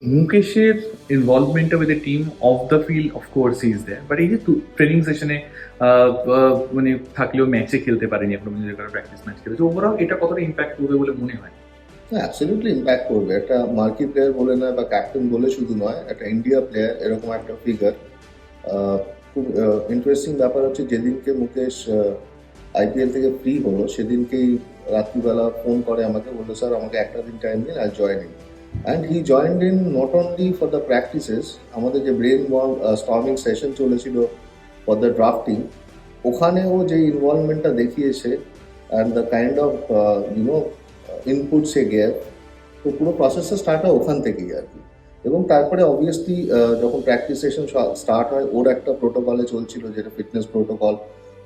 মুকেশের involvement with the team of the field of course is there, but এই যে training সেশনে মানে থাকলেও ম্যাচে খেলতে পারেনি এখনো পর্যন্ত, প্র্যাকটিস ম্যাচ খেলেছে, ওভারঅল এটা কতটা ইম্প্যাক্ট করবে বলে মনে হয়? হ্যাঁ, অ্যাবসলিউটলি ইম্প্যাক্ট করবে। একটা মার্কি প্লেয়ার বলে নয় বা ক্যাপ্টেন বলে শুধু নয়, একটা ইন্ডিয়া প্লেয়ার, এরকম একটা ফিগার। খুব ইন্টারেস্টিং ব্যাপার হচ্ছে, যেদিনকে মুকেশ আইপিএল থেকে ফ্রি হলো সেদিনকেই রাত্রিবেলা ফোন করে আমাকে, বললো স্যার আমাকে একটা দিন টাইম দিন, I join in. And he joined in not only for the practices, আমাদের যে ব্রেন স্টর্মিং সেশন চলেছিল ফর দ্য ড্রাফটিং, ওখানেও যে ইনভলভমেন্টটা দেখিয়েছে and the kind of input say gave, তো পুরো প্রসেসটা স্টার্ট হয় ওখান থেকেই আর কি। এবং তারপরে অবভিয়াসলি যখন প্র্যাকটিস সেশন স্টার্ট হয়, ওর একটা প্রোটোকলে চলছিল, যেটা ফিটনেস প্রোটোকল।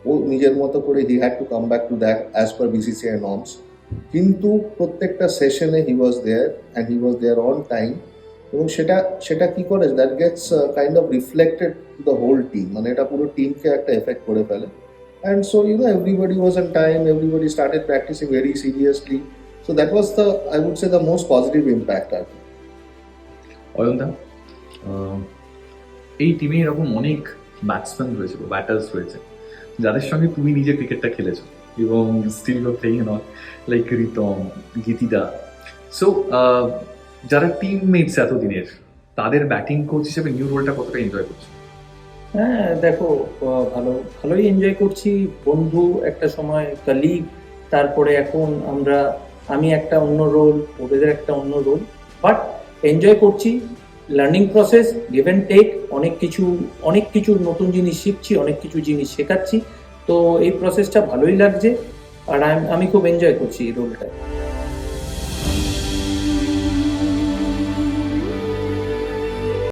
ও নিজের মতো করে he had to come back to that as per BCCI norms. কিন্তু প্রত্যেকটা সেশনে he was there and he was there on time. এবং সেটা সেটা কি করে, that gets kind of reflected to the whole team, মানে এটা পুরো টিমকে একটা এফেক্ট করে ফেলে। And so, everybody was on time, everybody started practicing very seriously. So that was I would say, the most positive impact. অয়নদা, এই টিমে এরকম অনেক ব্যাটসম্যান রয়েছে, ব্যাটার্স রয়েছে, যাদের সঙ্গে তুমি নিজে ক্রিকেটটা খেলেছো এবং still you playing on, like Ritam, গীতিদা। সো যারা টিমমেটস এতদিনের, তাদের ব্যাটিং কোচ হিসেবে নিউ রোলটা কতটা এনজয় করছো? হ্যাঁ দেখো, ভালোই এনজয় করছি। বন্ধু একটা সময়, কালিগ, তারপরে এখন আমি একটা অন্য রোল, ওদের একটা অন্য রোল, বাট এনজয় করছি। Learning process, give and take, অনেক কিছু নতুন জিনিস শিখছি, অনেক কিছু জিনিস শেখাচ্ছি। তো এই প্রসেসটা ভালোই লাগছে, আর আমি খুব এনজয় করছি এই রোলটা।